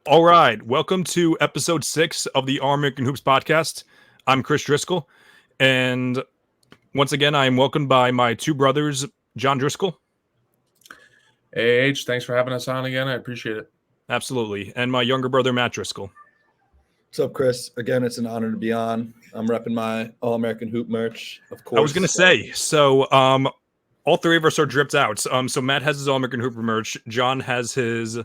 All right, welcome to episode 6 of the All American Hoops podcast. I'm Chris Driscoll, and once again, I am welcomed by my two brothers, John Driscoll. Hey, H, thanks for having us on again. I appreciate it. Absolutely, and my younger brother, Matt Driscoll. What's up, Chris? Again, it's an honor to be on. I'm repping my All American Hoop merch, of course. I was going to say, all three of us are dripped out. So Matt has his All American Hooper merch. John has his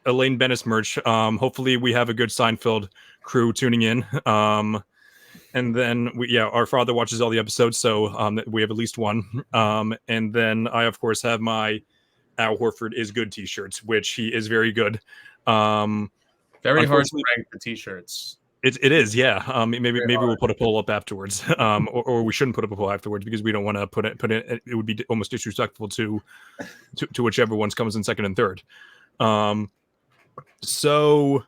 Elaine Bennis merch. Hopefully, we have a good Seinfeld crew tuning in. And then our father watches all the episodes, so we have at least one. And then I, of course, have my Al Horford is good T-shirts, which he is very good. Very hard to rank the T-shirts. It is, yeah. Maybe we'll put a poll up afterwards, or we shouldn't put up a poll afterwards because we don't want to put it. It would be almost disrespectful to whichever ones comes in second and third. So.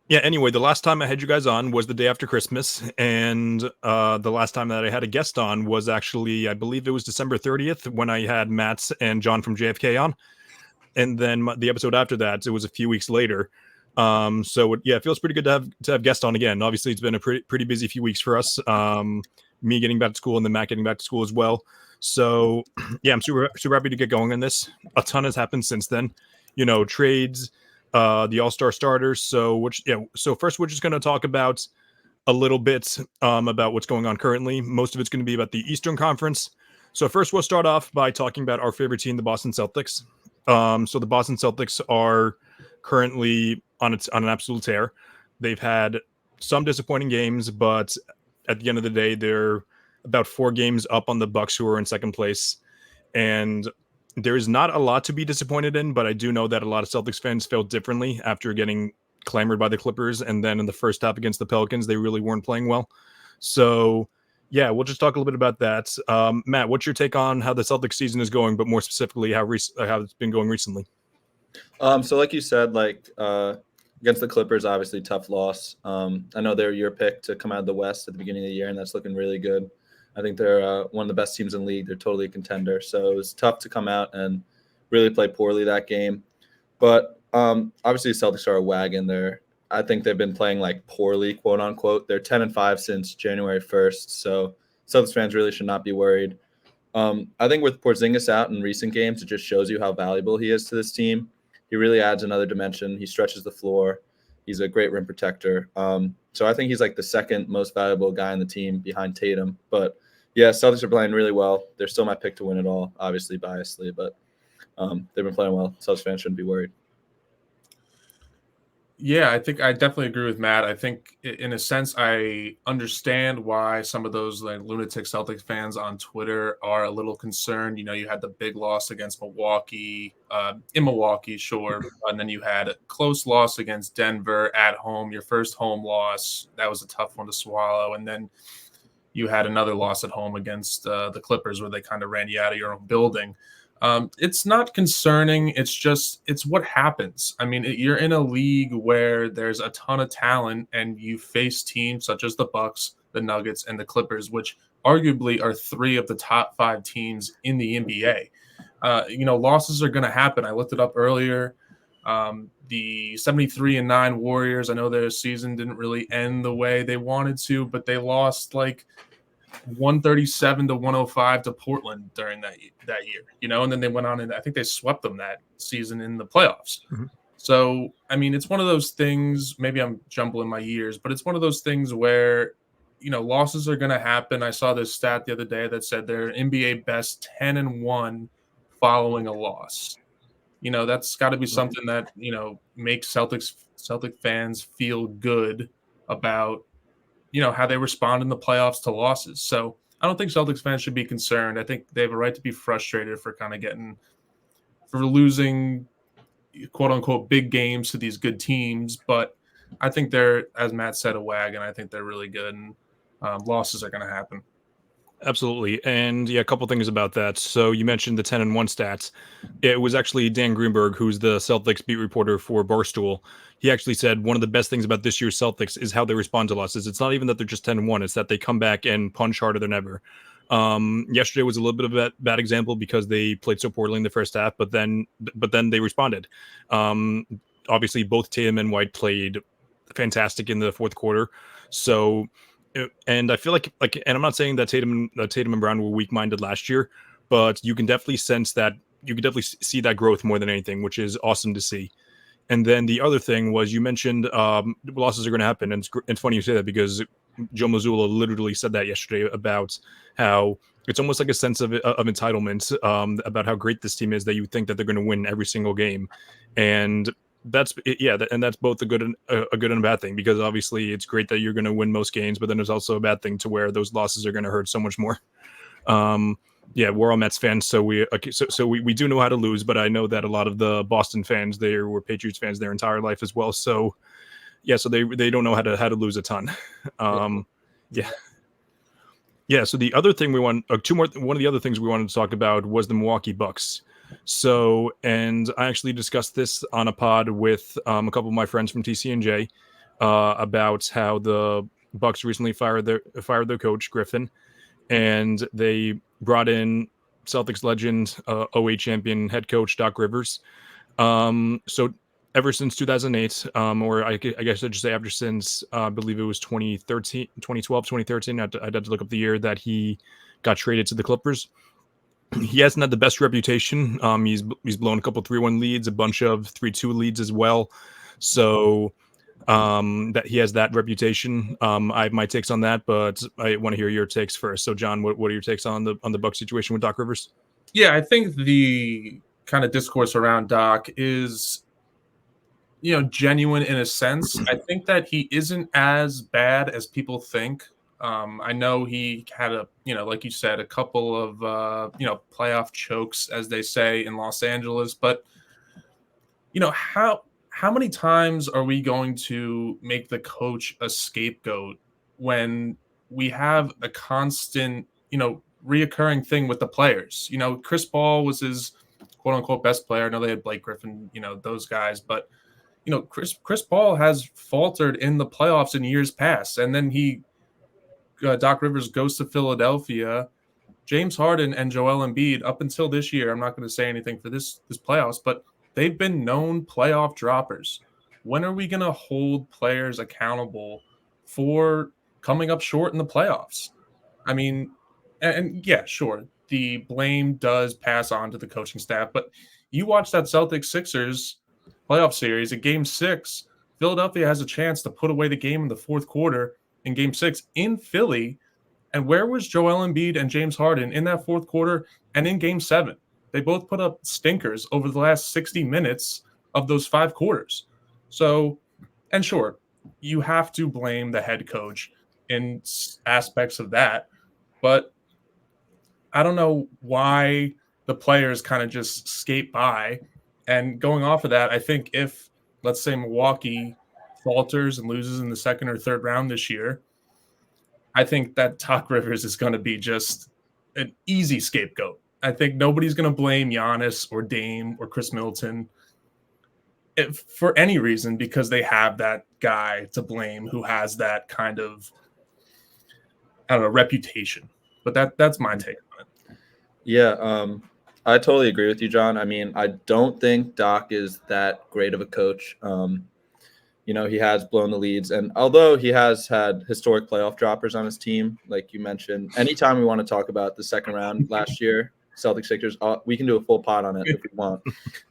Yeah, anyway, the last time I had you guys on was the day after Christmas, and the last time that I had a guest on was actually, I believe it was December 30th when I had Matt and John from JFK on, and then the episode after that, it was a few weeks later. It feels pretty good to have guests on again. Obviously, it's been a pretty busy few weeks for us. Me getting back to school and then Matt getting back to school as well. So yeah, I'm super happy to get going on this. A ton has happened since then. Trades. The All-Star starters. So first we're just going to talk about a little bit about what's going on currently. Most of it's going to be about the Eastern Conference. So first we'll start off by talking about our favorite team, the Boston Celtics. So the Boston Celtics are currently on an absolute tear. They've had some disappointing games, but at the end of the day, they're about 4 games up on the Bucks, who are in second place. And there is not a lot to be disappointed in, but I do know that a lot of Celtics fans felt differently after getting clamored by the Clippers. And then in the first half against the Pelicans, they really weren't playing well. So, yeah, we'll just talk a little bit about that. Matt, what's your take on how the Celtics season is going, but more specifically, how it's been going recently? So like you said, against the Clippers, obviously tough loss. I know they're your pick to come out of the West at the beginning of the year, and that's looking really good. I think they're one of the best teams in the league. They're totally a contender. So it was tough to come out and really play poorly that game. But obviously, the Celtics are a wagon. I think they've been playing poorly, quote unquote. They're 10-5 since January 1st. So Celtics fans really should not be worried. I think with Porzingis out in recent games, it just shows you how valuable he is to this team. He really adds another dimension. He stretches the floor. He's a great rim protector. So I think he's the second most valuable guy on the team behind Tatum. But yeah, Celtics are playing really well. They're still my pick to win it all, obviously biasly, but they've been playing well. Celtics fans shouldn't be worried. Yeah, I think I definitely agree with Matt. I think in a sense, I understand why some of those lunatic Celtics fans on Twitter are a little concerned. You had the big loss against Milwaukee, in Milwaukee, sure. And then you had a close loss against Denver at home, your first home loss. That was a tough one to swallow. And then you had another loss at home against the Clippers where they kind of ran you out of your own building. It's not concerning. It's what happens. I mean, you're in a league where there's a ton of talent and you face teams such as the Bucks, the Nuggets, and the Clippers, which arguably are 3 of the top 5 teams in the NBA. Losses are going to happen. I looked it up earlier. The 73-9 Warriors, I know their season didn't really end the way they wanted to, but they lost 137-105 to Portland during that year, and then they went on and I think they swept them that season in the playoffs. Mm-hmm. So, I mean, it's one of those things, maybe I'm jumbling my years, but it's one of those things where, losses are going to happen. I saw this stat the other day that said they're NBA best 10-1 following a loss. That's got to be something that, makes Celtic fans feel good about, how they respond in the playoffs to losses. So I don't think Celtics fans should be concerned. I think they have a right to be frustrated for losing, quote unquote, big games to these good teams. But I think they're, as Matt said, a wagon. I think they're really good, and losses are going to happen. Absolutely. And yeah, a couple things about that. So you mentioned the 10-1 stats. It was actually Dan Greenberg, who's the Celtics beat reporter for Barstool. He actually said one of the best things about this year's Celtics is how they respond to losses. It's not even that they're just 10-1, it's that they come back and punch harder than ever. Yesterday was a little bit of a bad example because they played so poorly in the first half, but then they responded. obviously both Tatum and White played fantastic in the fourth quarter. So, and I feel like, and I'm not saying that Tatum and Brown were weak-minded last year, but you can definitely sense that, you can definitely see that growth more than anything, which is awesome to see. And then the other thing was, you mentioned losses are going to happen, and it's funny you say that, because Joe Mazzulla literally said that yesterday about how it's almost like a sense of entitlement about how great this team is, that you think that they're going to win every single game, and that's and that's both a good and a bad thing, because obviously it's great that you're going to win most games, but then there's also a bad thing to where those losses are going to hurt so much more. We're all Mets fans, so we do know how to lose, but I know that a lot of the Boston fans, they were Patriots fans their entire life as well. So so they don't know how to lose a ton. So the other thing one of the other things we wanted to talk about was the Milwaukee Bucks. So, and I actually discussed this on a pod with a couple of my friends from TCNJ about how the Bucks recently fired their coach Griffin, and they brought in Celtics legend, 08 champion head coach Doc Rivers. So ever since 2008, or I guess I'd just say since I believe it was 2012, 2013, I'd have to look up the year that he got traded to the Clippers. He hasn't had the best reputation. He's blown a couple 3-1 leads, a bunch of 3-2 leads as well. So that he has that reputation. I have my takes on that, but I want to hear your takes first. So, John, what are your takes on the Bucs situation with Doc Rivers? Yeah, I think the kind of discourse around Doc is, genuine in a sense. I think that he isn't as bad as people think. I know he had like you said, a couple of playoff chokes, as they say in Los Angeles, but how many times are we going to make the coach a scapegoat when we have a constant, reoccurring thing with the players? Chris Paul was his quote unquote best player. I know they had Blake Griffin, those guys, but Chris Paul has faltered in the playoffs in years past. And then Doc Rivers goes to Philadelphia. James Harden and Joel Embiid, up until this year, I'm not going to say anything for this playoffs, but they've been known playoff droppers. When are we going to hold players accountable for coming up short in the playoffs? I mean, and yeah, sure, the blame does pass on to the coaching staff, but you watch that Celtics-Sixers playoff series at Game 6, Philadelphia has a chance to put away the game in the fourth quarter in Game 6 in Philly. And where was Joel Embiid and James Harden in that fourth quarter and in Game 7? They both put up stinkers over the last 60 minutes of those 5 quarters. So, and sure, you have to blame the head coach in aspects of that, but I don't know why the players kind of just skate by. And going off of that, I think if, let's say, Milwaukee falters and loses in the second or third round this year, I think that Doc Rivers is going to be just an easy scapegoat. I think nobody's going to blame Giannis or Dame or Chris Middleton for any reason, because they have that guy to blame who has that kind of, I don't know, reputation. But that's my take on it. Yeah, I totally agree with you, John. I mean, I don't think Doc is that great of a coach. He has blown the leads, and although he has had historic playoff droppers on his team, like you mentioned, anytime we want to talk about the second round last year, Celtics Sixers, we can do a full pod on it if we want.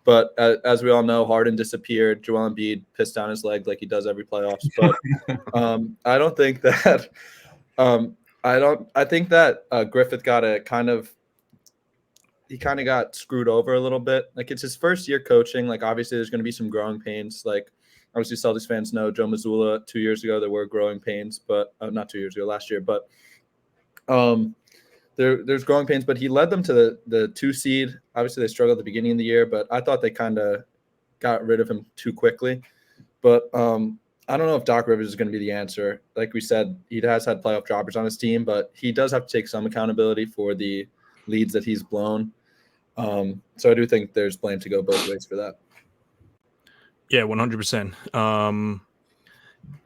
But as we all know, Harden disappeared. Joel Embiid pissed down his leg like he does every playoffs. But I don't think that. I think that Griffith got he kind of got screwed over a little bit. Like, it's his first year coaching. Like, obviously there's going to be some growing pains. Like, obviously Celtics fans know Joe Mazzulla 2 years ago, there were growing pains, but not 2 years ago, last year. But there's growing pains, but he led them to the 2 seed. Obviously they struggled at the beginning of the year, but I thought they kind of got rid of him too quickly. But I don't know if Doc Rivers is going to be the answer. Like we said, he has had playoff droppers on his team, but he does have to take some accountability for the leads that he's blown. So I do think there's blame to go both ways for that. Yeah, 100%.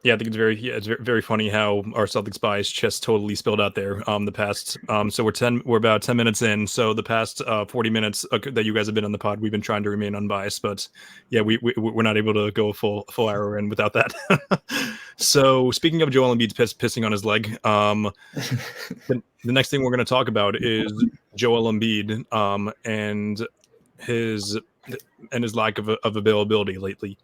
Yeah, I think it's very funny how our Celtics bias just totally spilled out there. The past so we're about 10 minutes in. So the past 40 minutes that you guys have been on the pod, we've been trying to remain unbiased, but yeah, we're not able to go a full hour in without that. So speaking of Joel Embiid pissing on his leg, the next thing we're going to talk about is Joel Embiid and his lack of availability lately.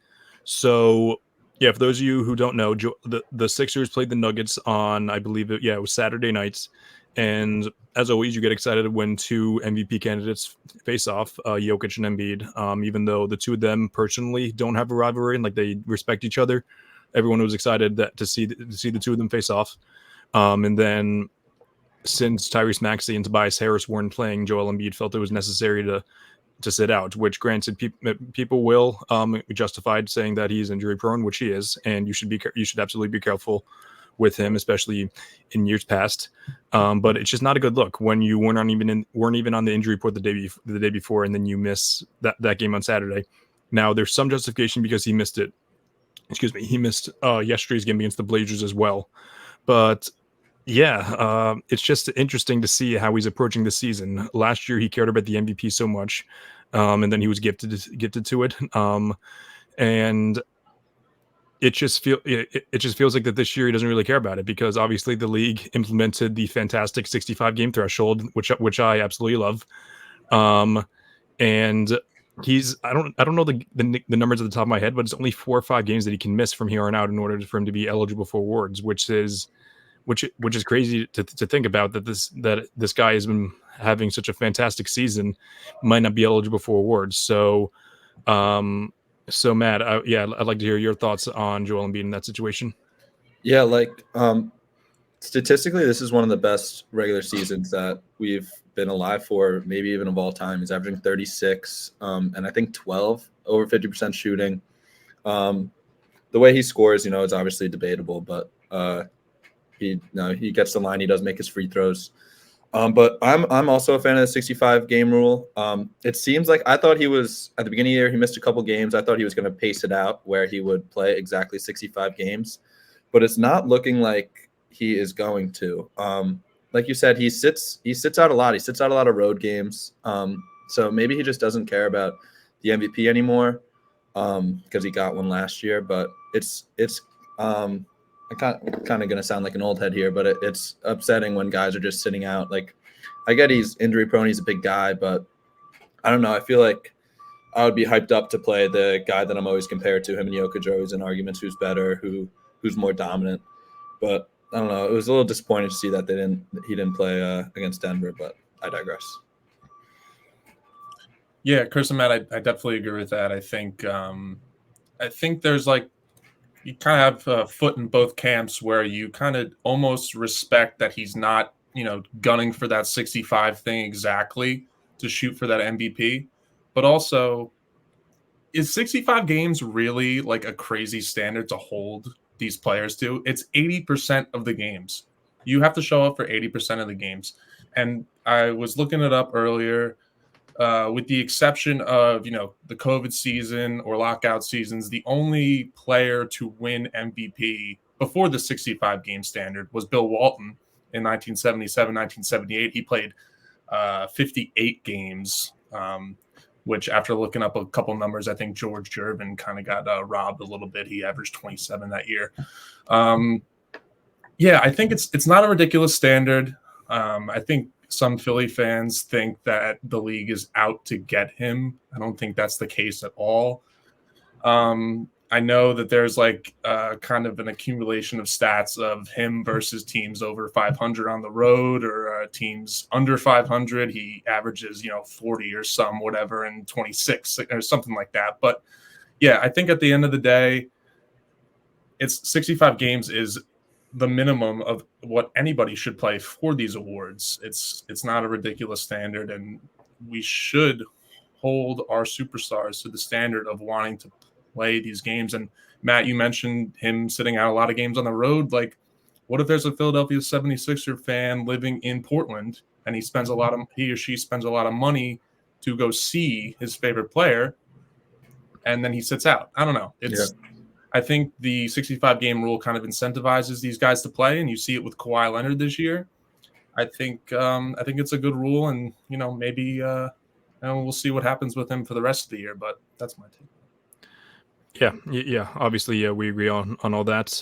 So yeah, for those of you who don't know, the Sixers played the Nuggets on, I believe it was Saturday nights, and as always, you get excited when two MVP candidates face off, Jokic and Embiid. Even though the two of them personally don't have a rivalry and like they respect each other, everyone was excited to see the two of them face off. And then since Tyrese Maxey and Tobias Harris weren't playing, Joel Embiid felt it was necessary to sit out, which granted people will justified saying that he's injury prone, which he is, and you should absolutely be careful with him, especially in years past. But it's just not a good look when you weren't even on the injury report the day before, and then you miss that game on Saturday. Now there's some justification because he missed it. He missed yesterday's game against the Blazers as well, but yeah, it's just interesting to see how he's approaching the season. Last year, he cared about the MVP so much, and then he was gifted to it. And it just feels like that this year he doesn't really care about it because obviously the league implemented the fantastic 65 game threshold, which I absolutely love. And he's I don't know the numbers at the top of my head, but it's only 4 or 5 games that he can miss from here on out in order for him to be eligible for awards, which is crazy to think about, that this guy has been having such a fantastic season, might not be eligible for awards. So, Matt, I'd like to hear your thoughts on Joel Embiid in that situation. Yeah, statistically, this is one of the best regular seasons that we've been alive for, maybe even of all time. He's averaging 36, and I think 12, over 50% shooting. The way he scores, is obviously debatable, but he gets the line. He does make his free throws. But I'm also a fan of the 65 game rule. It seems like I thought he was at the beginning of the year, he missed a couple games. I thought he was going to pace it out where he would play exactly 65 games, but it's not looking like he is going to. Like you said, he sits out a lot. He sits out a lot of road games. So maybe he just doesn't care about the MVP anymore because he got one last year. But it's I'm kind of going to sound like an old head here, but it's upsetting when guys are just sitting out. Like, I get he's injury prone, he's a big guy, but I don't know. I feel like I would be hyped up to play the guy that I'm always compared to. Him and Jokic are always in arguments who's better, who's more dominant. But I don't know. It was a little disappointing to see that he didn't play against Denver, but I digress. Yeah, Chris and Matt, I definitely agree with that. I think there's you kind of have a foot in both camps where you kind of almost respect that he's not, gunning for that 65 thing exactly to shoot for that MVP. But also, is 65 games really like a crazy standard to hold these players to? It's 80% of the games. You have to show up for 80% of the games. And I was looking it up earlier. With the exception of, the COVID season or lockout seasons, the only player to win MVP before the 65 game standard was Bill Walton in 1977, 1978. He played 58 games, which after looking up a couple numbers, I think George Gervin kind of got robbed a little bit. He averaged 27 that year. I think it's not a ridiculous standard. I think some Philly fans think that the league is out to get him. I don't think that's the case at all. I know that there's kind of an accumulation of stats of him versus teams over 500 on the road or teams under 500. He averages, 40 or whatever, and 26 or something like that. But yeah, I think at the end of the day, it's 65 games is the minimum of what anybody should play for these awards. It's not a ridiculous standard, and we should hold our superstars to the standard of wanting to play these games. And Matt, you mentioned him sitting out a lot of games on the road. Like, what if there's a Philadelphia 76er fan living in Portland and he or she spends a lot of money to go see his favorite player, and then he sits out? I don't know. I think the 65 game rule kind of incentivizes these guys to play, and you see it with Kawhi Leonard this year. I think it's a good rule, and maybe we'll see what happens with him for the rest of the year. But that's my take. Yeah. Obviously, yeah, we agree on all that.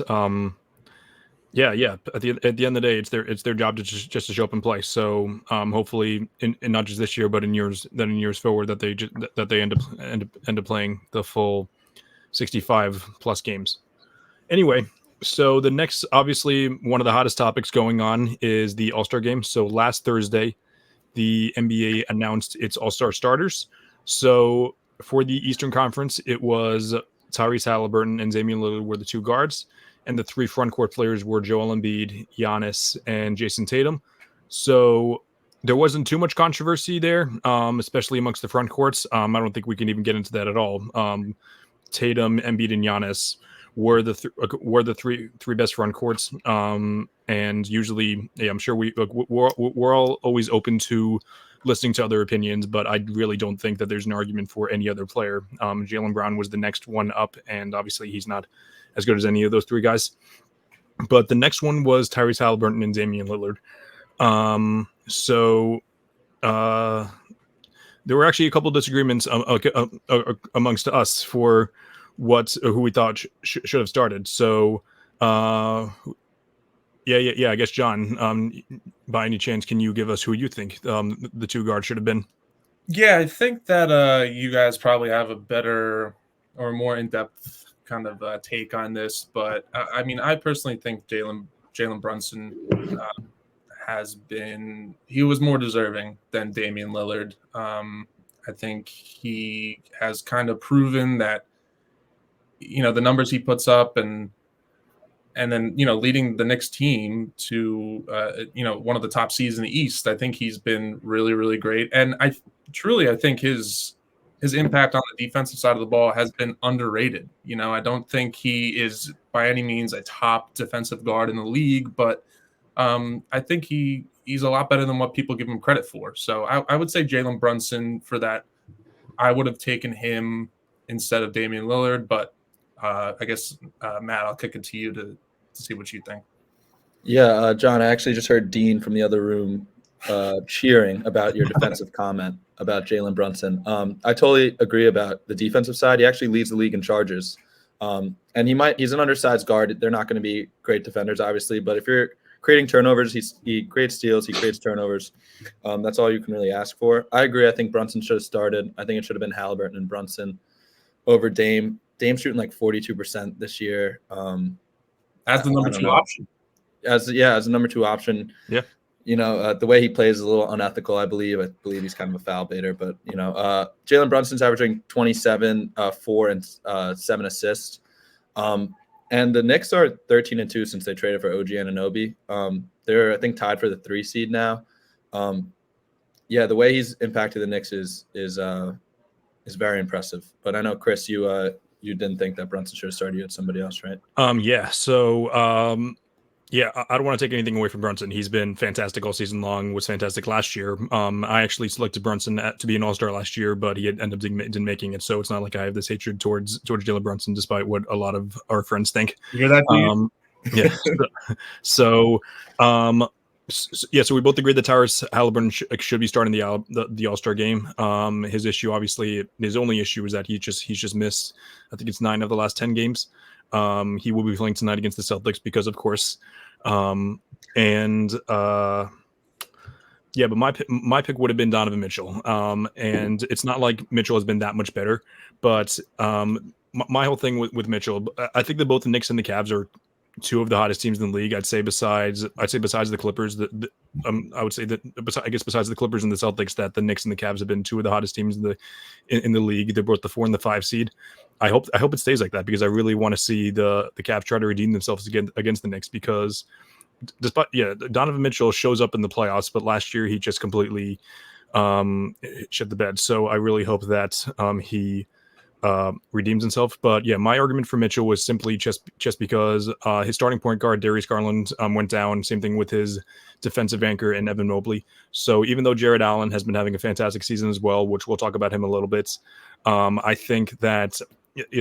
Yeah. At the end of the day, it's their job to just to show up and play. So hopefully, in not just this year, but in years forward, that they end up playing the full 65 plus games. Anyway, so the next, obviously, one of the hottest topics going on is the All-Star game. So last Thursday, the NBA announced its All-Star starters. So for the Eastern Conference, it was Tyrese Halliburton and Damian Lillard were the two guards, and the three front court players were Joel Embiid, Giannis, and Jason Tatum. So there wasn't too much controversy there, especially amongst the front courts. I don't think we can even get into that at all. Tatum, Embiid, and Giannis were the three best front courts. And usually, yeah, I'm sure we're all always open to listening to other opinions, but I really don't think that there's an argument for any other player. Jaylen Brown was the next one up, and obviously he's not as good as any of those three guys. But the next one was Tyrese Halliburton and Damian Lillard. There were actually a couple of disagreements amongst us for who we thought should have started. So, I guess John, by any chance, can you give us who you think the two guards should have been? Yeah, I think that you guys probably have a better or more in-depth kind of take on this, but I mean, I personally think Jalen Brunson he was more deserving than Damian Lillard. I think he has kind of proven that, the numbers he puts up and then, leading the Knicks team to, one of the top seeds in the East, I think he's been really, really great. And I think his impact on the defensive side of the ball has been underrated. I don't think he is by any means a top defensive guard in the league, but I think he's a lot better than what people give him credit for. So I would say Jalen Brunson for that. I would have taken him instead of Damian Lillard, but I guess, Matt, I'll kick it to you to see what you think. Yeah, John, I actually just heard Dean from the other room cheering about your defensive comment about Jalen Brunson. I totally agree about the defensive side. He actually leads the league in charges. And he's an undersized guard. They're not going to be great defenders, obviously, but if you're creating turnovers, he creates steals, he creates turnovers. That's all you can really ask for. I agree. I think Brunson should have started. I think it should have been Halliburton and Brunson over Dame. Dame's shooting like 42% this year. As the number two option. As a number two option. Yeah. The way he plays is a little unethical, I believe. I believe he's kind of a foul baiter, but Jalen Brunson's averaging 27, 4 and 7 assists. And the Knicks are 13-2 since they traded for OG Anunoby. They're, I think, tied for the 3 seed now. The way he's impacted the Knicks is very impressive. But I know, Chris, you didn't think that Brunson should have started. You had somebody else, right? I don't want to take anything away from Brunson. He's been fantastic all season long, was fantastic last year. I actually selected Brunson to be an All-Star last year, but he had ended up didn't making it. So it's not like I have this hatred towards Jalen Brunson, despite what a lot of our friends think. You hear that, yeah. So we both agree that Tyrese Halliburton should be starting the All-Star game. His issue, obviously, his only issue is that he's just missed, I think it's 9 of the last 10 games. He will be playing tonight against the Celtics because, of course, but my pick would have been Donovan Mitchell. And it's not like Mitchell has been that much better, but my whole thing with Mitchell, I think that both the Knicks and the Cavs are two of the hottest teams in the league. I'd say besides the Clippers, I would say that besides the Clippers and the Celtics, that the Knicks and the Cavs have been two of the hottest teams in the league. They're both the 4 and the 5 seed. I hope it stays like that because I really want to see the Cavs try to redeem themselves against the Knicks because Donovan Mitchell shows up in the playoffs, but last year he just completely shit the bed. So I really hope that he redeems himself. But yeah, my argument for Mitchell was simply just because his starting point guard Darius Garland went down. Same thing with his defensive anchor and Evan Mobley. So even though Jared Allen has been having a fantastic season as well, which we'll talk about him a little bit, I think that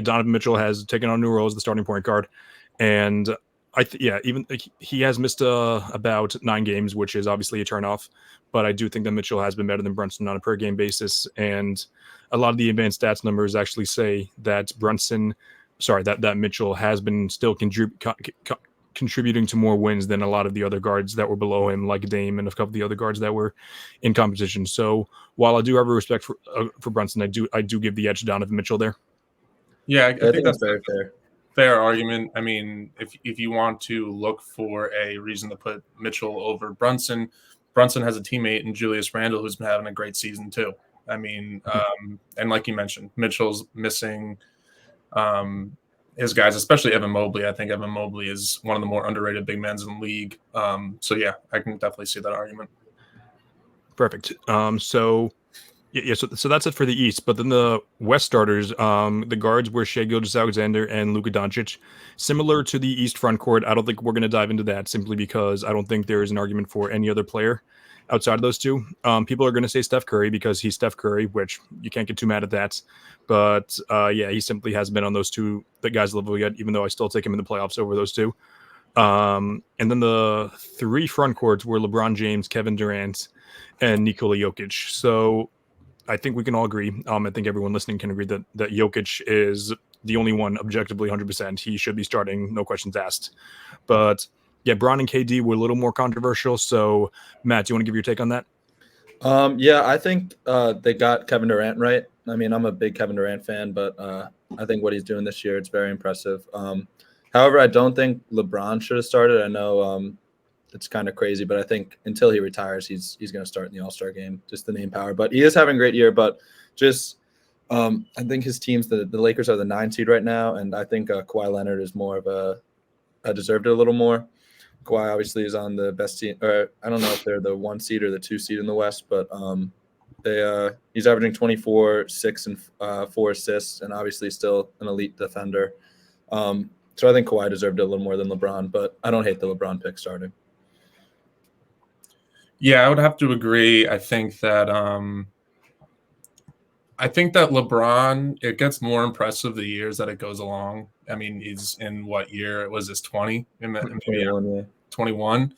Donovan Mitchell has taken on a new role as the starting point guard, and even he has missed about 9 games, which is obviously a turnoff. But I do think that Mitchell has been better than Brunson on a per game basis, and a lot of the advanced stats numbers actually say that that Mitchell has been still contributing to more wins than a lot of the other guards that were below him, like Dame and a couple of the other guards that were in competition. So while I do have a respect for Brunson, I do give the edge to Donovan Mitchell there. Yeah, I think that's very fair. Fair argument. I mean, if you want to look for a reason to put Mitchell over Brunson has a teammate in Julius Randle who's been having a great season too. I mean, and like you mentioned, Mitchell's missing his guys, especially Evan Mobley. I think Evan Mobley is one of the more underrated big men in the league. So yeah, I can definitely see that argument. Perfect. So that's it for the East. But then the West starters, the guards were Shai Gilgeous-Alexander and Luka Doncic. Similar to the East front court, I don't think we're going to dive into that simply because I don't think there is an argument for any other player outside of those two. People are going to say Steph Curry because he's Steph Curry, which you can't get too mad at that. But he simply hasn't been on those two guys' level yet, even though I still take him in the playoffs over those two. And then the 3 front courts were LeBron James, Kevin Durant, and Nikola Jokic. So I think we can all agree. I think everyone listening can agree that Jokic is the only one objectively 100%. He should be starting, no questions asked. But yeah, Bron and KD were a little more controversial. So Matt, do you want to give your take on that? I think they got Kevin Durant right. I mean, I'm a big Kevin Durant fan, but I think what he's doing this year, it's very impressive. However, I don't think LeBron should have started. I know it's kind of crazy, but I think until he retires, he's going to start in the All-Star game, just the name power. But he is having a great year. But just I think his teams, the Lakers are the 9 seed right now, and I think Kawhi Leonard is more of deserved it a little more. Kawhi obviously is on the best team, or I don't know if they're the 1 seed or the 2 seed in the West, but he's averaging 24, 6 and 4 assists, and obviously still an elite defender. So I think Kawhi deserved it a little more than LeBron, but I don't hate the LeBron pick starting. Yeah, I would have to agree. I think that LeBron, it gets more impressive the years that it goes along. I mean, he's in what year? It was his 20 in 21.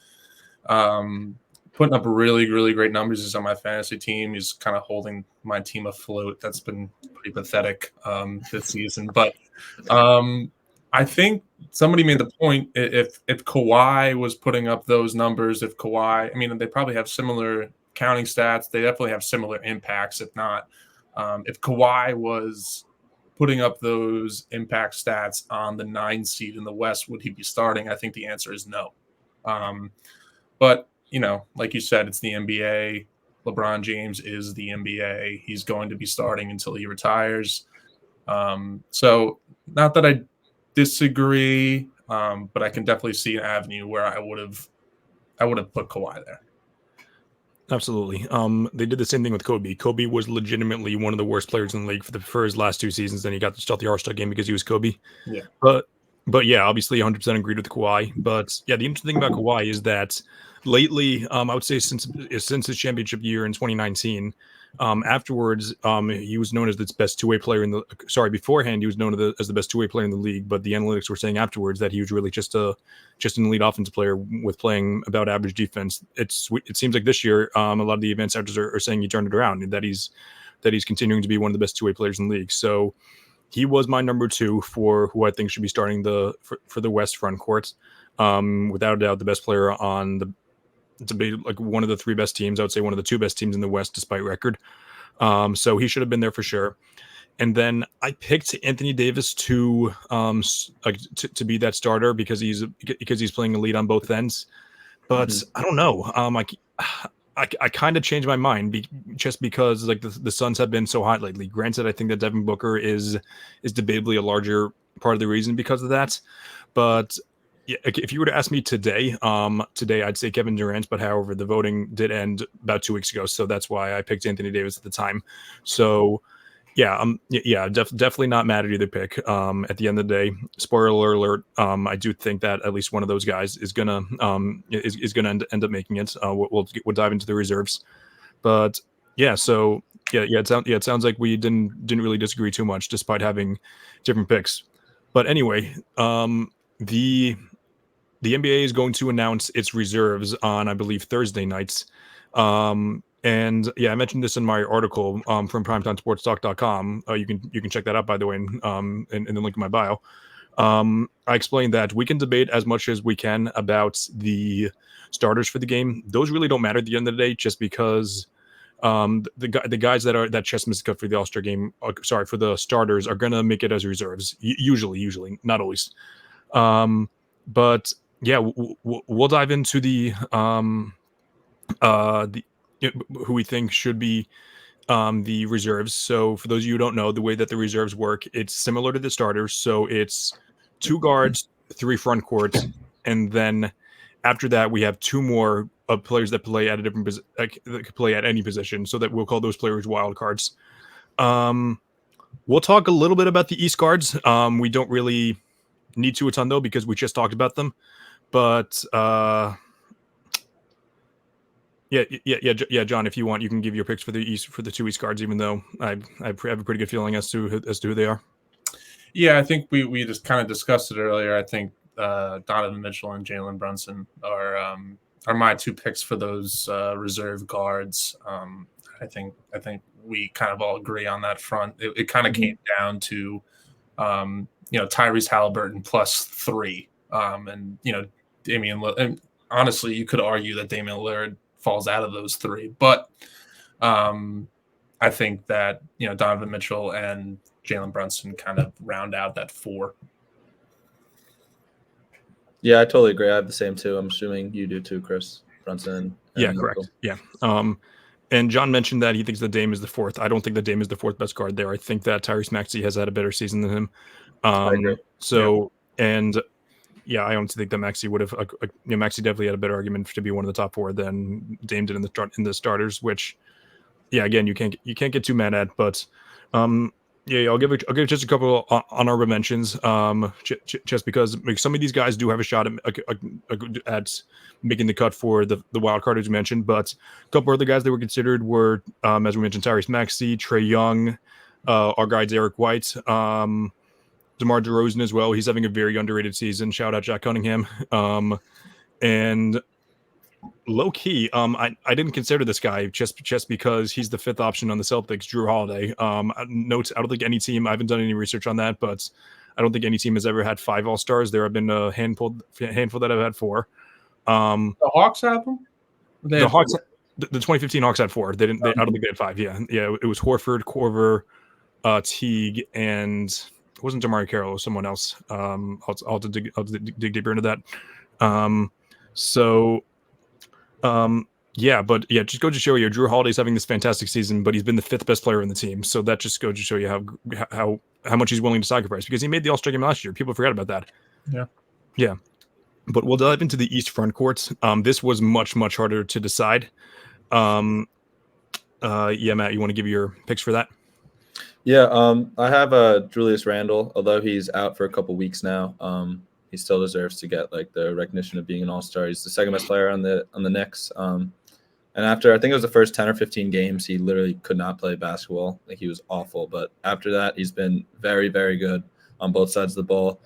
Putting up really, really great numbers. He's on my fantasy team. He's kind of holding my team afloat. That's been pretty pathetic this season. But I think somebody made the point, if Kawhi was putting up those numbers, they probably have similar counting stats. They definitely have similar impacts, if not. If Kawhi was putting up those impact stats on the 9 seed in the West, would he be starting? I think the answer is no. But, like you said, it's the NBA. LeBron James is the NBA. He's going to be starting until he retires. So not that I disagree, but I can definitely see an avenue where I would have put Kawhi there. Absolutely. They did the same thing with Kobe. Kobe was legitimately one of the worst players in the league for his last 2 seasons. Then he got to start the All-Star game because he was Kobe. Yeah. But yeah, obviously 100% agreed with Kawhi. But yeah, the interesting thing about Kawhi is that lately, I would say since his championship year in 2019, afterwards, he was known as the best 2-way player beforehand, he was known as the best 2-way player in the league, but the analytics were saying afterwards that he was really just an elite offensive player with playing about average defense. It seems like this year, a lot of the advanced actors are saying he turned it around, and that he's continuing to be one of the best 2-way players in the league. So he was my number 2 for who I think should be starting for the West front court. Without a doubt, the best player to be like one of the 3 best teams. I would say one of the 2 best teams in the West, despite record. So he should have been there for sure. And then I picked Anthony Davis to be that starter because he's playing elite on both ends. But I don't know. I kind of changed my mind just because like the Suns have been so hot lately. Granted, I think that Devin Booker is debatably a larger part of the reason because of that. But yeah, if you were to ask me today, I'd say Kevin Durant. But however, the voting did end about 2 weeks ago, so that's why I picked Anthony Davis at the time. So yeah, definitely not mad at either pick. At the end of the day, spoiler alert, I do think that at least one of those guys is gonna end up making it. We'll dive into the reserves, but yeah. So It sounds like we didn't really disagree too much, despite having different picks. But anyway, the NBA is going to announce its reserves on, I believe, Thursday nights. And yeah, I mentioned this in my article from primetimesportstalk.com. You can check that out, by the way, in the link in my bio. I explained that we can debate as much as we can about the starters for the game. Those really don't matter at the end of the day, just because the guys that Chess missed cut for the All-Star game, for the starters, are gonna make it as reserves. Usually, not always. But yeah, we'll dive into the who we think should be the reserves. So for those of you who don't know, the way that the reserves work, it's similar to the starters. So it's 2 guards, 3 front courts, and then after that we have 2 more players that play at a different that can play at any position. So that we'll call those players wild cards. We'll talk a little bit about the East guards. We don't really need to a ton though, because we just talked about them. But yeah, John, if you want, you can give your picks for the East, for the 2 East guards, even though I have a pretty good feeling as to who they are. Yeah, I think we just kind of discussed it earlier. I think Donovan Mitchell and Jalen Brunson are my 2 picks for those reserve guards. I think we kind of all agree on that front. It kind of came down to Tyrese Halliburton plus 3, and Damian Lillard. And honestly, you could argue that Damian Lillard falls out of those 3, but I think that Donovan Mitchell and Jalen Brunson kind of round out that 4. Yeah, I totally agree. I have the same 2. I'm assuming you do too, Chris. Brunson. Yeah, correct. Yeah. And John mentioned that he thinks that Dame is the 4th. I don't think that Dame is the 4th best guard there. I think that Tyrese Maxey has had a better season than him. I agree. And yeah, I don't think that Maxey would have. Maxey definitely had a better argument to be one of the top 4 than Dame did in the starters. Which, yeah, again, you can't get too mad at. But I'll give just a couple honorable mentions. Just because some of these guys do have a shot at making the cut for the wild card, as you mentioned. But a couple other guys that were considered were, as we mentioned, Tyrese Maxey, Trae Young, our guy Derek White. DeMar DeRozan as well. He's having a very underrated season. Shout out Jack Cunningham. And low key, I didn't consider this guy just because he's the 5th option on the Celtics, Drew Holiday. Notes, I don't think any team, I haven't done any research on that, but I don't think any team has ever had 5 All-Stars. There have been a handful that have had 4. The Hawks have them? The Hawks, the 2015 Hawks had 4. I don't think they had 5. Yeah. It was Horford, Korver, Teague, and it wasn't DeMar Carroll, it was someone else. I'll have to dig deeper into that. Just go to show you, Drew Holiday's having this fantastic season, but he's been the 5th best player in the team. So that just goes to show you how much he's willing to sacrifice, because he made the All-Star game last year. People forgot about that. Yeah. But we'll dive into the East front courts. This was much harder to decide. Matt, you want to give your picks for that? Yeah, I have Julius Randle, although he's out for a couple weeks now. He still deserves to get the recognition of being an All-Star. He's the 2nd best player on the Knicks. And after, I think it was the first 10 or 15 games, he literally could not play basketball. He was awful. But after that, he's been very, very good on both sides of the ball.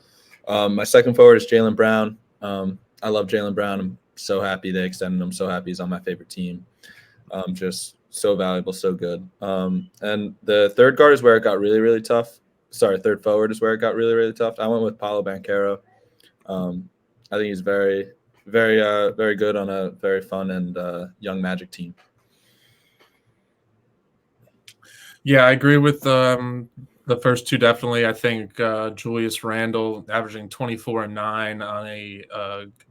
My second forward is Jaylen Brown. I love Jaylen Brown. I'm so happy they extended him. So happy he's on my favorite team. Just so valuable, so good. And the third guard is where it got really, really tough. Sorry, third forward is where it got really, really tough. I went with Paolo Banchero. I think he's very, very, very good on a very fun and young Magic team. Yeah, I agree with the first 2 definitely. I think Julius Randle averaging 24 and 9 on a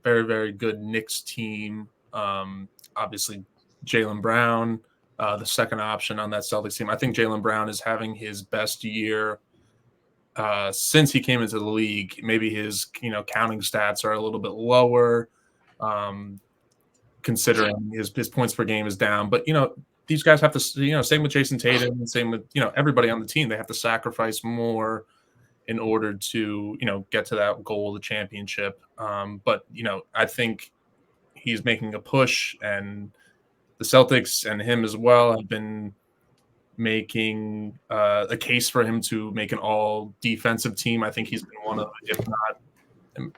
very, very good Knicks team. Obviously, Jaylen Brown, the 2nd option on that Celtics team. I think Jaylen Brown is having his best year since he came into the league. Maybe his counting stats are a little bit lower, considering his points per game is down. But these guys have to, same with Jason Tatum and same with everybody on the team. They have to sacrifice more in order to get to that goal of the championship. But I think he's making a push, and the Celtics and him as well have been making a case for him to make an all defensive team. I think he's been one of, if not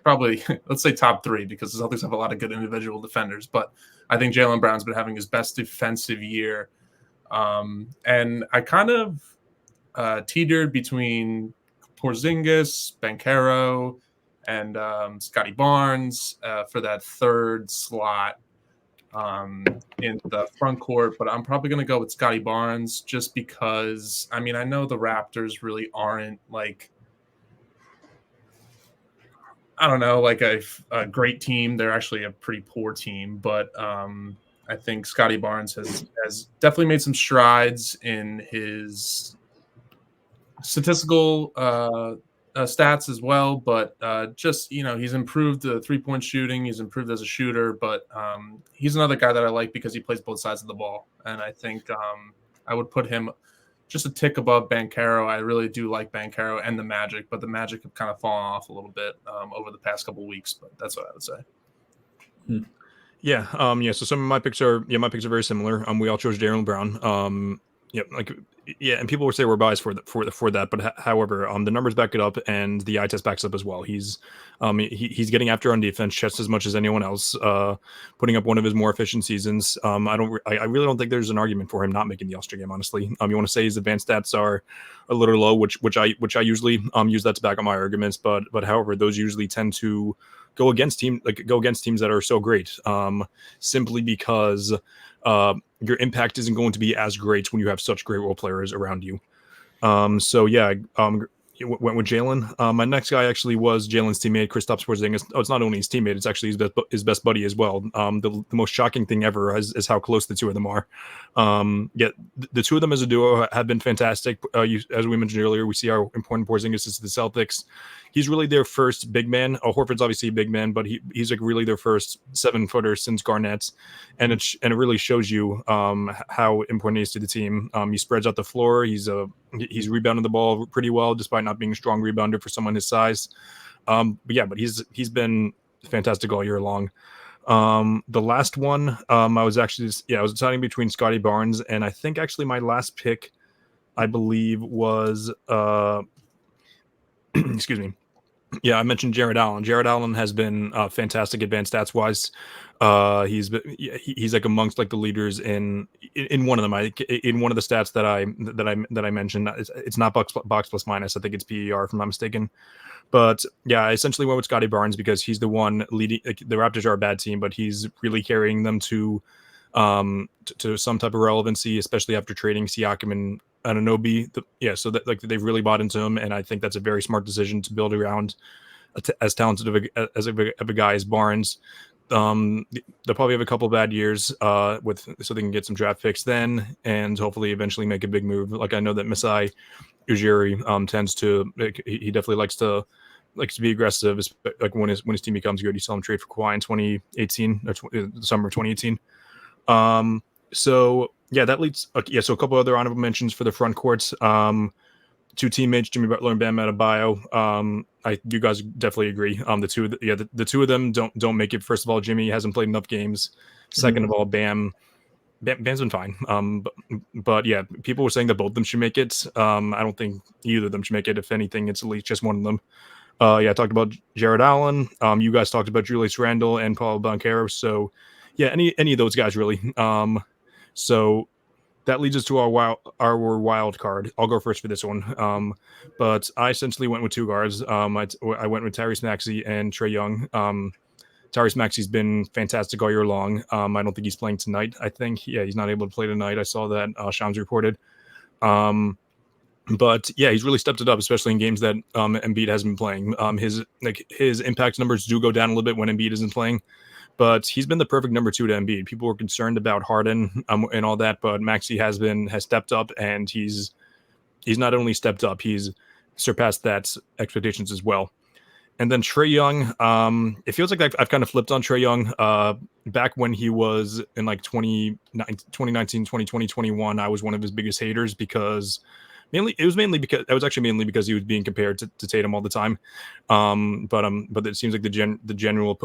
probably, let's say top 3, because the Celtics have a lot of good individual defenders. But I think Jaylen Brown's been having his best defensive year. And I kind of teetered between Porzingis, Banchero, and Scotty Barnes for that third slot in the front court, but I'm probably going to go with Scotty Barnes just because, I mean, I know the Raptors really aren't like, I don't know, like a great team. They're actually a pretty poor team, but I think Scotty Barnes has definitely made some strides in his statistical stats as well, but just, he's improved the 3-point shooting. He's improved as a shooter, but he's another guy that I like because he plays both sides of the ball. And I think I would put him just a tick above Banchero. I really do like Banchero and the Magic, but the Magic have kind of fallen off a little bit over the past couple of weeks, but that's what I would say. Yeah. So some of my picks are very similar. We all chose Jaylen Brown. And people would say we're biased for that, but however, the numbers back it up, and the eye test backs up as well. He's getting after on defense just as much as anyone else, putting up one of his more efficient seasons. I really don't think there's an argument for him not making the All-Star game. Honestly, you want to say his advanced stats are a little low, which I usually use that to back up my arguments, but however, those usually tend to go against teams that are so great, simply because your impact isn't going to be as great when you have such great role players around you. Went with Jaylen. My next guy actually was Jaylen's teammate, Kristaps Porzingis. Oh, it's not only his teammate; it's actually his best buddy as well. The most shocking thing ever is how close the two of them are. The two of them as a duo have been fantastic. As we mentioned earlier, we see how important Porzingis is to the Celtics. He's really their first big man. Horford's obviously a big man, but he's like really their first 7-footer since Garnett, and it really shows you how important he is to the team. He spreads out the floor. He's rebounding the ball pretty well, despite not being a strong rebounder for someone his size. But he's been fantastic all year long. The last one, I was deciding between Scotty Barnes, and I think actually my last pick, I believe, was excuse me. Yeah, I mentioned Jared Allen. Jared Allen has been fantastic advanced stats wise. He's like amongst like the leaders in one of them. In one of the stats that I mentioned, it's not box plus minus. I think it's PER if I'm not mistaken. But yeah, I essentially went with Scotty Barnes because he's the one leading. Like, the Raptors are a bad team, but he's really carrying them to some type of relevancy, especially after trading Siakam and Anunoby. So that like they've really bought into him, and I think that's a very smart decision to build around as talented of a guy as Barnes. They'll probably have a couple bad years so they can get some draft picks then, and hopefully eventually make a big move. Like, I know that Masai Ujiri tends to, he definitely likes to be aggressive. Like when his team becomes good, he saw him trade for Kawhi in 2018, the summer of 2018. So yeah, that leads. So a couple other honorable mentions for the front courts. Two teammates, Jimmy Butler and Bam Adebayo. You guys definitely agree. The two of them don't make it. First of all, Jimmy hasn't played enough games. Second of all, Bam's been fine. But yeah, people were saying that both of them should make it. I don't think either of them should make it. If anything, it's at least just one of them. I talked about Jared Allen. You guys talked about Julius Randle and Paul Banchero. So yeah, any of those guys really. So that leads us to our wild card. I'll go first for this one. But I essentially went with two guards. I went with Tyrese Maxey and Trae Young. Tyrese Maxey's been fantastic all year long. I don't think he's playing tonight. I think he's not able to play tonight. I saw that Shams reported. But yeah, he's really stepped it up, especially in games that Embiid hasn't been playing. His impact numbers do go down a little bit when Embiid isn't playing. But he's been the perfect number 2 to Embiid. People were concerned about Harden and all that, but Maxey has stepped up, and he's not only stepped up, he's surpassed that expectations as well. And then Trae Young, it feels like I've kind of flipped on Trae Young. Back when he was in like 2019, 2020, 2021, I was one of his biggest haters because it was mainly because he was being compared to Tatum all the time. But it seems like the general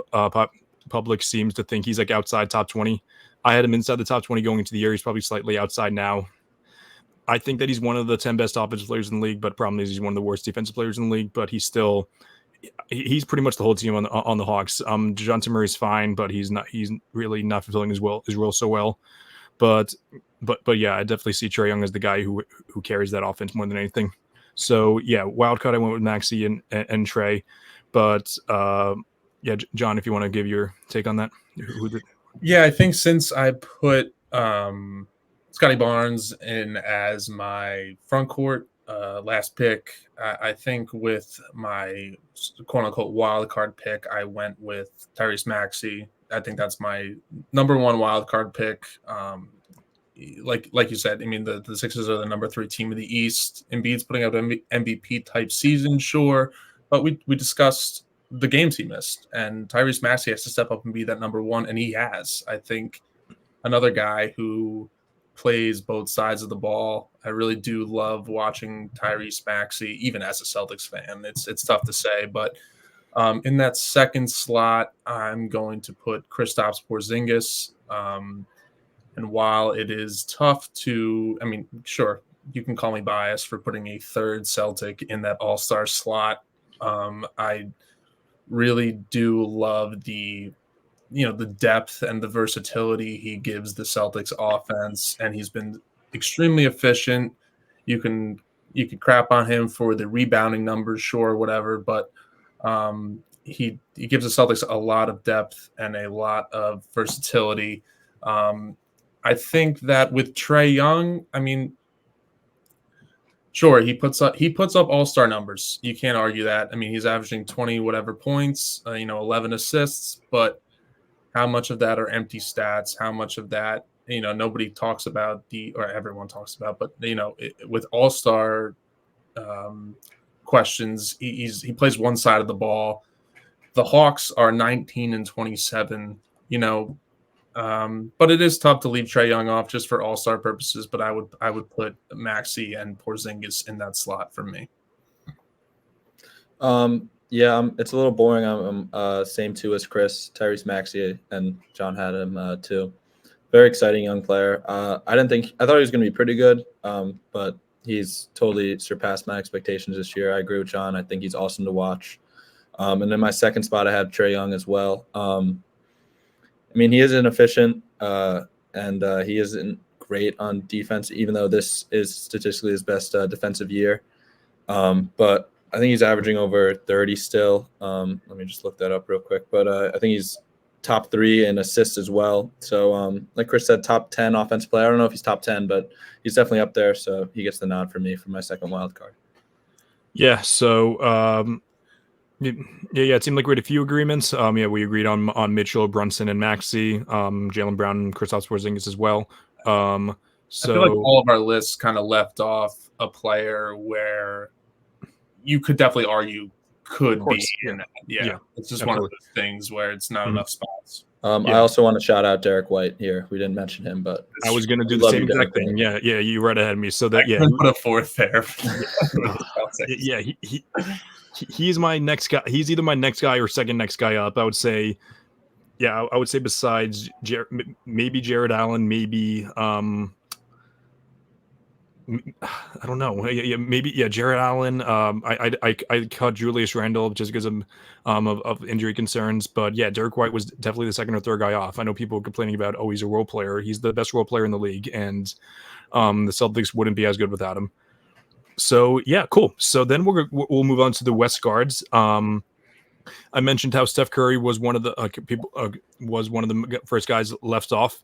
public seems to think he's like outside top 20. I had him inside the top 20 going into the year. He's probably slightly outside now. I think that he's one of the 10 best offensive players in the league, but problem is he's one of the worst defensive players in the league. But he's pretty much the whole team on the Hawks. DeJounte Murray's fine, but he's really not fulfilling his role so well. But yeah, I definitely see Trae Young as the guy who carries that offense more than anything. So yeah, wild card, I went with Maxey and Trae. But yeah, John, if you want to give your take on that. Yeah, I think since I put Scotty Barnes in as my front court last pick, I think with my quote unquote wild card pick, I went with Tyrese Maxey. I think that's my number one wild card pick. Like you said, I mean, the Sixers are the number 3 team in the East. Embiid's putting up an MVP type season, sure, but we discussed the games he missed, and Tyrese Maxey has to step up and be that number 1, and he has. I think another guy who plays both sides of the ball. I really do love watching Tyrese Maxey, even as a Celtics fan. It's tough to say, but in that second slot, I'm going to put Kristaps Porzingis. And while it is tough to, I mean, sure, you can call me biased for putting a third Celtic in that all-star slot. I really do love the depth and the versatility he gives the Celtics offense, and he's been extremely efficient. You could crap on him for the rebounding numbers, sure, whatever, but he gives the Celtics a lot of depth and a lot of versatility. I think that with Trae Young, I mean, sure, he puts up all-star numbers. You can't argue that. I mean, he's averaging 20 whatever points, 11 assists, but how much of that are empty stats? How much of that, nobody talks about or everyone talks about, but with all-star questions, he plays one side of the ball. The Hawks are 19 and 27, but it is tough to leave Trae Young off just for all-star purposes. But I would put Maxey and Porzingis in that slot for me. Yeah, it's a little boring. I'm same too as Chris, Tyrese Maxey, and John had him too. Very exciting young player. I thought he was going to be pretty good, but he's totally surpassed my expectations this year. I agree with John. I think he's awesome to watch. And then my second spot, I have Trae Young as well. I mean, he is inefficient, and he isn't great on defense, even though this is statistically his best defensive year. But I think he's averaging over 30 still. Let me just look that up real quick. But I think he's top 3 in assists as well. So like Chris said, top 10 offensive player. I don't know if he's top 10, but he's definitely up there. So he gets the nod for me for my second wild card. Yeah. So yeah. It seemed like we had a few agreements. Yeah, we agreed on Mitchell, Brunson, and Maxey, Jaylen Brown, and Kristaps Porzingis as well. So I feel like all of our lists kind of left off a player where you could definitely argue could be in that. Yeah. It's just one of those things where it's not enough spots. I also want to shout out Derek White here. We didn't mention him, but I was going to do the same exact thing. Yeah, you right ahead of me. So that put a fourth there. Yeah, he's my next guy. He's either my next guy or second next guy up. I would say, I would say besides maybe Jared Allen, maybe I don't know. Maybe Jared Allen. I cut Julius Randle just because of injury concerns. But yeah, Derek White was definitely the second or third guy off. I know people are complaining about, he's a role player. He's the best role player in the league, and the Celtics wouldn't be as good without him. So yeah, cool. So then we'll move on to the West guards. I mentioned how Steph Curry was one of the was one of the first guys left off.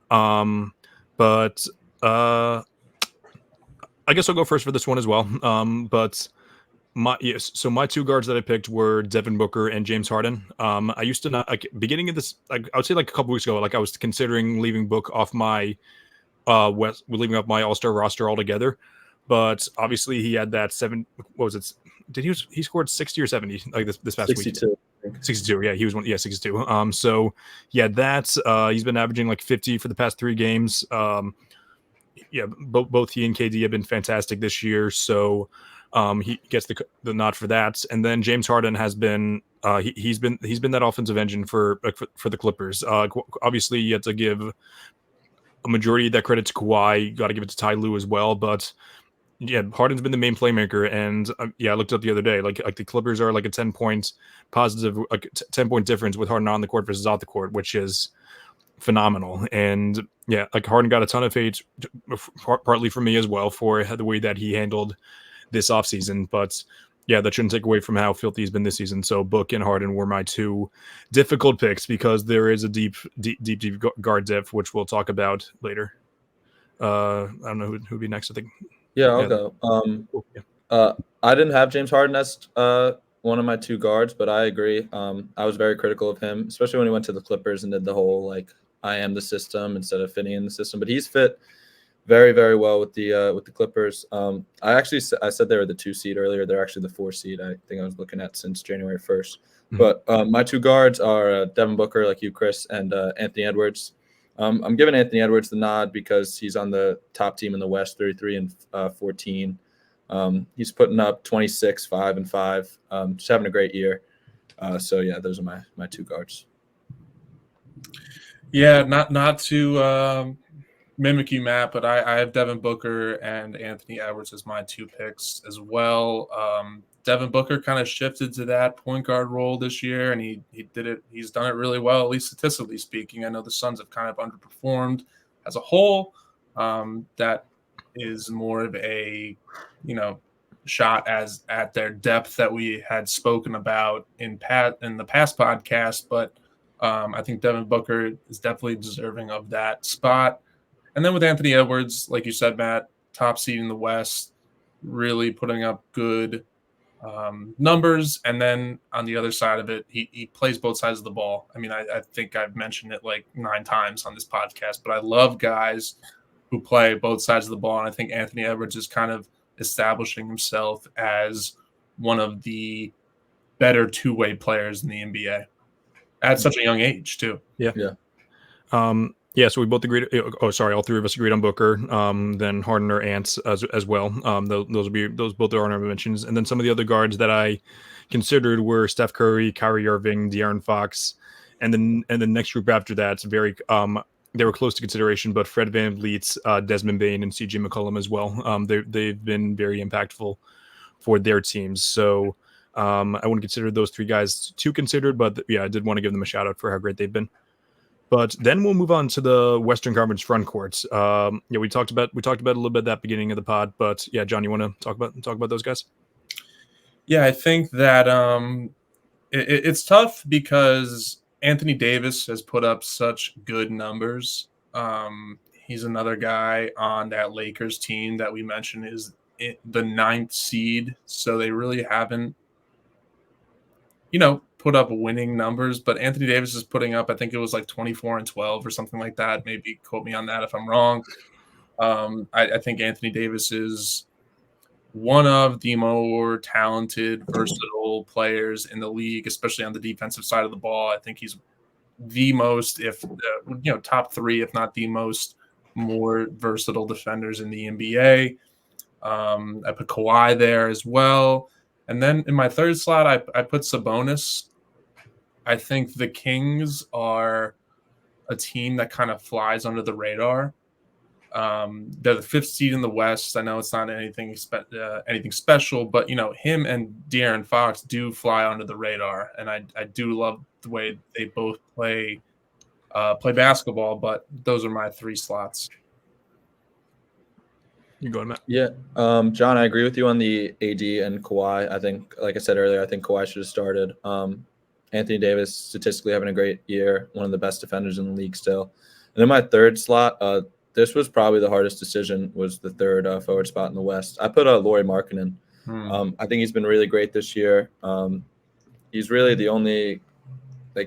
But I guess I'll go first for this one as well. But my 2 guards that I picked were Devin Booker and James Harden. I used to not beginning of this, I would say like a couple weeks ago, I was considering leaving Book off my leaving off my All-Star roster altogether. But obviously he had that 7. What was it? He scored 60 or 70 like this past 62. week? 62. Yeah, he was one. Yeah, 62. So yeah, that's he's been averaging like 50 for the past 3 games. Both he and KD have been fantastic this year. So he gets the nod for that. And then James Harden has been he's been that offensive engine for the Clippers. Obviously, you have to give a majority of that credit to Kawhi. Got to give it to Ty Lue as well, but yeah, Harden's been the main playmaker, and I looked up the other day, like the Clippers are like a 10-point positive, like 10-point difference with Harden on the court versus off the court, which is phenomenal. And yeah, like Harden got a ton of hate, partly from me as well, for the way that he handled this offseason, but yeah, that shouldn't take away from how filthy he's been this season. So Book and Harden were my two difficult picks because there is a deep guard depth, which we'll talk about later. I don't know who'd be next. I think. Yeah, I'll go. I didn't have James Harden as one of my two guards, but I agree. I was very critical of him, especially when he went to the Clippers and did the whole like I am the system instead of fitting in the system. But he's fit very, very well with the Clippers. I said they were the 2 seed earlier. They're actually the 4 seed. I think I was looking at since January 1st. Mm-hmm. But my two guards are Devin Booker, like you, Chris, and Anthony Edwards. I'm giving Anthony Edwards the nod because he's on the top team in the West, 33 and 14. He's putting up 26, 5 and 5. Just having a great year. So yeah, those are my two guards. Yeah, not to mimic you, Matt, but I have Devin Booker and Anthony Edwards as my two picks as well. Devin Booker kind of shifted to that point guard role this year, and he did it. He's done it really well, at least statistically speaking. I know the Suns have kind of underperformed as a whole. That is more of a, shot at their depth that we had spoken about in the past podcast. But I think Devin Booker is definitely deserving of that spot. And then with Anthony Edwards, like you said, Matt, top seed in the West, really putting up good numbers. And then on the other side of it, he plays both sides of the ball. I mean, I think I've mentioned it like 9 times on this podcast, but I love guys who play both sides of the ball. And I think Anthony Edwards is kind of establishing himself as one of the better two-way players in the NBA at such a young age too. Yeah. So we both agreed. All 3 of us agreed on Booker. Then Harden or Ants as well. Those both are honorable mentions. And then some of the other guards that I considered were Steph Curry, Kyrie Irving, De'Aaron Fox, and then the next group after that's very they were close to consideration, but Fred VanVleet, Desmond Bane, and CJ McCollum as well. They've been very impactful for their teams. So I wouldn't consider those 3 guys too considered, but yeah, I did want to give them a shout out for how great they've been. But then we'll move on to the Western Conference front courts. We talked about a little bit at that beginning of the pod, but yeah, John, you want to talk about those guys? Yeah, I think that it's tough because Anthony Davis has put up such good numbers. He's another guy on that Lakers team that we mentioned is the 9th seed, so they really haven't, put up winning numbers, but Anthony Davis is putting up, I think it was like 24 and 12 or something like that. Maybe quote me on that if I'm wrong. I think Anthony Davis is one of the more talented, versatile players in the league, especially on the defensive side of the ball. I think he's the most, top 3, if not the most, more versatile defenders in the NBA. I put Kawhi there as well. And then in my 3rd slot, I put Sabonis. I think the Kings are a team that kind of flies under the radar. They're the 5th seed in the West. I know it's not anything special, but him and De'Aaron Fox do fly under the radar, and I do love the way they both play basketball. But those are my 3 slots. You go, Matt. Yeah, John, I agree with you on the AD and Kawhi. I think, like I said earlier, I think Kawhi should have started. Anthony Davis statistically having a great year, one of the best defenders in the league still. And then my 3rd slot, this was probably the hardest decision, was the 3rd forward spot in the West. I put Lauri Markkanen. I think he's been really great this year. He's really the only,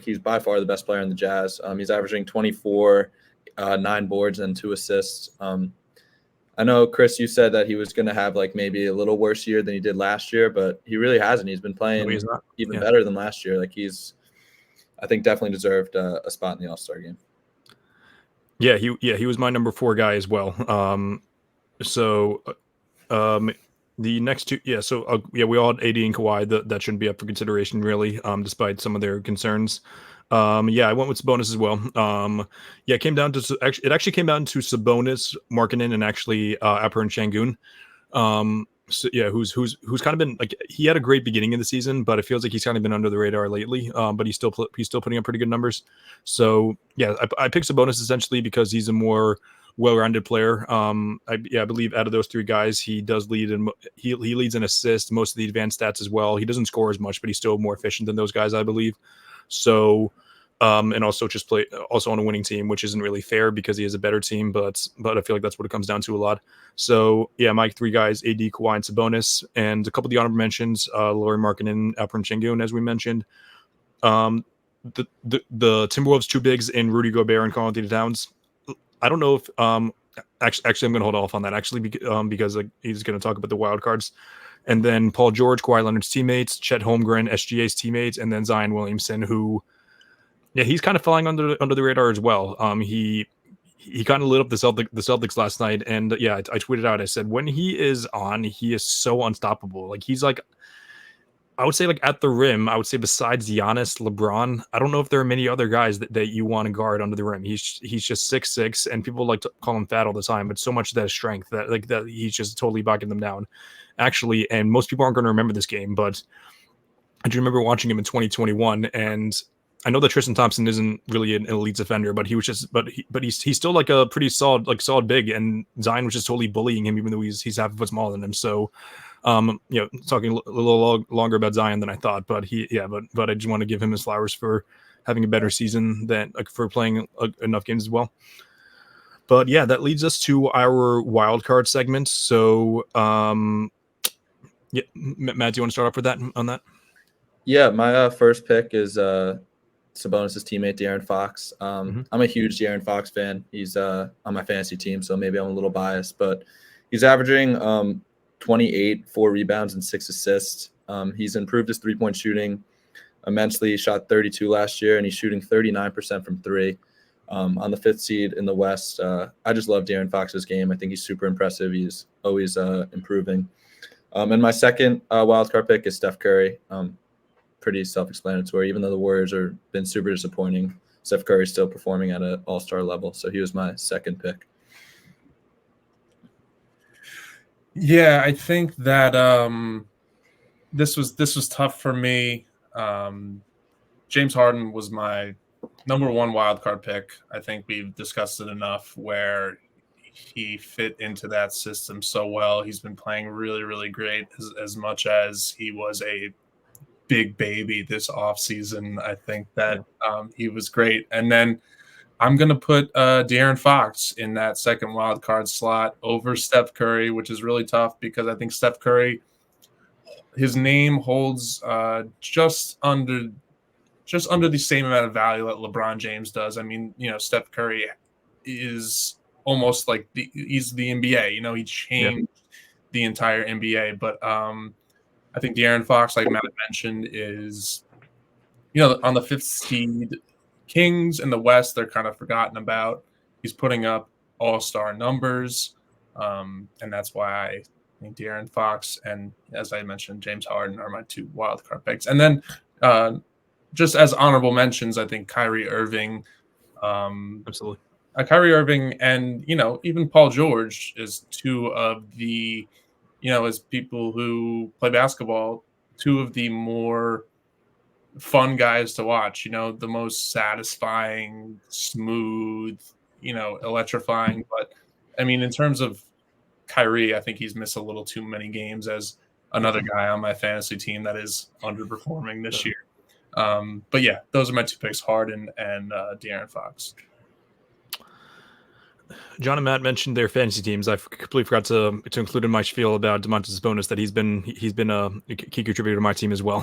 he's by far the best player in the Jazz. He's averaging 24, 9 boards and 2 assists. I know, Chris, you said that he was going to have maybe a little worse year than he did last year, but he really hasn't. He's been playing even better than last year. I think definitely deserved a spot in the All-Star game. Yeah, he was my number 4 guy as well. The next 2, we all had AD and Kawhi. That shouldn't be up for consideration really, despite some of their concerns. Yeah, I went with Sabonis as well. Yeah, it actually came down to Sabonis, Markkanen, and actually Alperen Şengün. So yeah, who's kind of been like, he had a great beginning of the season, but it feels like he's kind of been under the radar lately. But he's still putting up pretty good numbers. So yeah, I picked Sabonis essentially because he's a more well-rounded player. I believe out of those three guys, he does lead, and he leads in assists, most of the advanced stats as well. He doesn't score as much, but he's still more efficient than those guys, I believe. So, and also just play also on a winning team, which isn't really fair because he has a better team, but I feel like that's what it comes down to a lot. So yeah, my three guys: AD, Kawhi, and Sabonis, and a couple of the honorable mentions: Lauri Markkanen, Alperen Şengün, as we mentioned. The Timberwolves two bigs in Rudy Gobert and Karl-Anthony Towns. I don't know if actually I'm going to hold off on that because he's going to talk about the wild cards. And then Paul George, Kawhi Leonard's teammates, Chet Holmgren, SGA's teammates, and then Zion Williamson, who, yeah, he's kind of flying under the radar as well. He kind of lit up the Celtics last night, and yeah, I tweeted out, I said, when he is on, he is so unstoppable. Like, he's like, I would say, like, at the rim, I would say besides Giannis, LeBron, I don't know if there are many other guys that you want to guard under the rim. He's just 6'6", and people like to call him fat all the time, but so much of that strength that he's just totally backing them down. Actually, and most people aren't going to remember this game, but I do remember watching him in 2021, and I know that Tristan Thompson isn't really an elite defender, but he's still like a pretty solid big, and Zion was just totally bullying him, even though he's half a foot smaller than him. So, talking a little longer about Zion than I thought, but I just want to give him his flowers for having a better season for playing enough games as well. But yeah, that leads us to our wild card segment. So, yeah, Matt, do you want to start off with that on that? Yeah, my first pick is Sabonis' teammate, De'Aaron Fox. I'm a huge De'Aaron Fox fan. He's on my fantasy team, so maybe I'm a little biased, but he's averaging 28, 4 rebounds, and 6 assists. He's improved his three-point shooting immensely. He shot 32 last year, and he's shooting 39% from three. On the 5th seed in the West. I just love De'Aaron Fox's game. I think he's super impressive. He's always improving. And my second wildcard pick is Steph Curry. Pretty self-explanatory. Even though the Warriors have been super disappointing, Steph Curry's still performing at an all-star level. So he was my second pick. Yeah, I think that this was tough for me. James Harden was my number one wildcard pick. I think we've discussed it enough where he fit into that system so well. He's been playing really, really great as much as he was a big baby this offseason. I think that he was great. And then I'm going to put De'Aaron Fox in that second wild card slot over Steph Curry, which is really tough because I think Steph Curry, his name holds just under the same amount of value that LeBron James does. I mean, Steph Curry is almost like he's the NBA. He changed the entire NBA. But I think De'Aaron Fox, like Matt mentioned, is on the 5th seed. Kings in the West, they're kind of forgotten about. He's putting up all-star numbers, and that's why I think De'Aaron Fox and, as I mentioned, James Harden are my two wildcard picks. And then just as honorable mentions, I think Kyrie Irving. Absolutely. Kyrie Irving and, even Paul George is two of the, as people who play basketball, two of the more fun guys to watch, the most satisfying, smooth, electrifying. But I mean, in terms of Kyrie, I think he's missed a little too many games as another guy on my fantasy team that is underperforming this year. But yeah, those are my two picks, Harden and De'Aaron Fox. John and Matt mentioned their fantasy teams. I completely forgot to include in my spiel about Domantas Sabonis that he's been a key contributor to my team as well.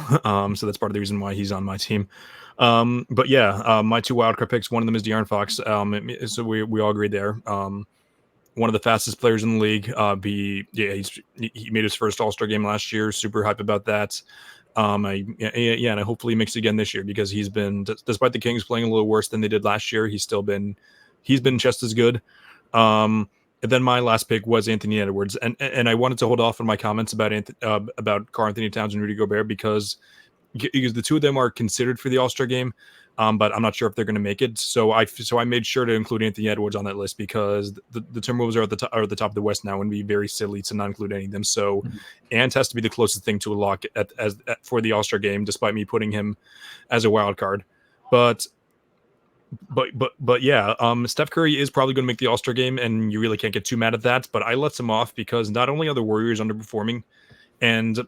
So that's part of the reason why he's on my team. But yeah, my two wildcard picks. One of them is De'Aaron Fox. So we all agreed there. One of the fastest players in the league. He made his first All-Star game last year. Super hype about that. And I hopefully he makes it again this year because he's been, despite the Kings playing a little worse than they did last year, he's been just as good. And then my last pick was Anthony Edwards, and I wanted to hold off on my comments about Karl-Anthony Towns and Rudy Gobert because the two of them are considered for the All-Star game. but I'm not sure if they're going to make it. So I made sure to include Anthony Edwards on that list because the Timberwolves are at the top of the West now, and it'd be very silly to not include any of them. So Ant has to be the closest thing to a lock for the All-Star game, despite me putting him as a wild card. But yeah, Steph Curry is probably going to make the All-Star game, and you really can't get too mad at that. But I let him off because not only are the Warriors underperforming, and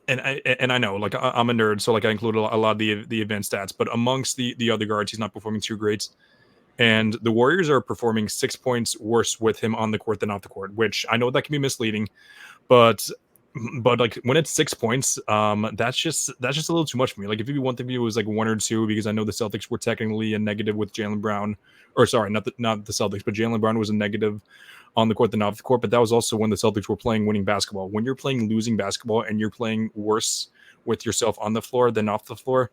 I know, like, I'm a nerd, so like I include a lot of the advanced stats, but amongst the other guards, he's not performing too great. And the Warriors are performing 6 points worse with him on the court than off the court, which I know that can be misleading, but like when it's 6 points, that's just a little too much for me. Like if you want to be, it was like 1 or 2, because I know the Celtics were technically a negative with Jaylen Brown, or sorry, not the Celtics, but Jaylen Brown was a negative on the court than off the court. But that was also when the Celtics were playing winning basketball. When you're playing losing basketball and you're playing worse with yourself on the floor than off the floor,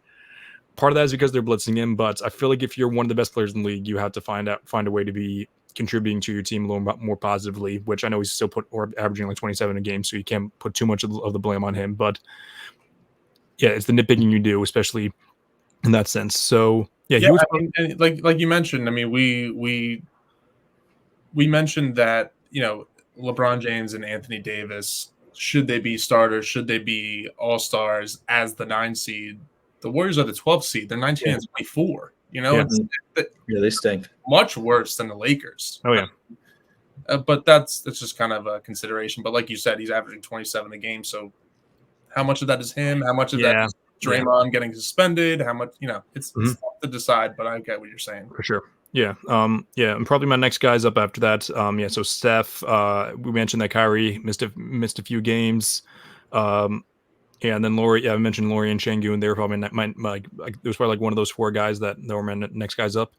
part of that is because they're blitzing him. But I feel like if you're one of the best players in the league, you have to find a way to be contributing to your team a little more positively, which I know he's still averaging like 27 a game, so you can't put too much of the blame on him. But yeah, it's the nitpicking you do, especially in that sense. So yeah, I mean, and like you mentioned, I mean, we mentioned that, you know, LeBron James and Anthony Davis, should they be starters, should they be all-stars as the 9 seed? The Warriors are the 12th seed. They're 19 and 24. You know, they stink. Much worse than the Lakers. Oh yeah. But that's just kind of a consideration. But like you said, he's averaging 27 a game. So how much of that is him? How much of that is Draymond getting suspended? How much, you know, it's tough to decide, but I get what you're saying. For sure. Yeah. And probably my next guys up after that. So Steph, we mentioned that Kyrie missed a few games. And then Laurie, I mentioned Laurie and Şengün. They were probably it was probably like one of those 4 guys that were my next guys up.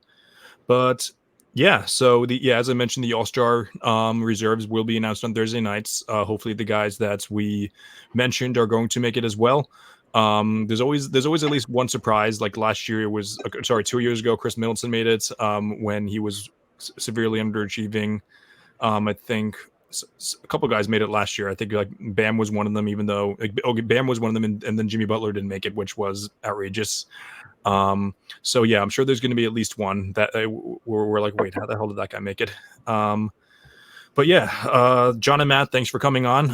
But yeah, so as I mentioned, the All-Star reserves will be announced on Thursday nights. Hopefully the guys that we mentioned are going to make it as well. There's always at least one surprise. Like last year, 2 years ago, Chris Middleton made it when he was severely underachieving. I think a couple guys made it last year. I think like Bam was one of them, even though Bam was one of them, and then Jimmy Butler didn't make it, which was outrageous. So yeah, I'm sure there's going to be at least one that we're like, wait, how the hell did that guy make it? But yeah, John and Matt, thanks for coming on.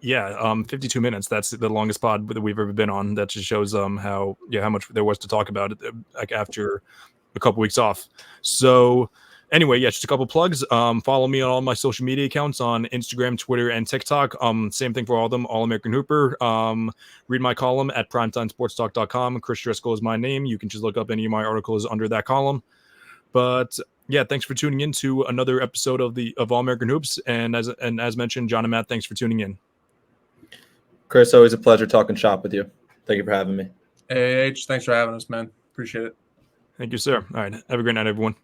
52 minutes. That's the longest pod that we've ever been on. That just shows how much there was to talk about like after a couple weeks off. So anyway, just a couple plugs. Follow me on all my social media accounts on Instagram, Twitter, and TikTok. Same thing for all of them. All American Hooper. Read my column at primetimesportstalk.com. Chris Driscoll is my name. You can just look up any of my articles under that column. But yeah, thanks for tuning in to another episode of All American Hoops. And as mentioned, John and Matt, thanks for tuning in. Chris, always a pleasure talking shop with you. Thank you for having me. Hey, thanks for having us, man. Appreciate it. Thank you, sir. All right. Have a great night, everyone.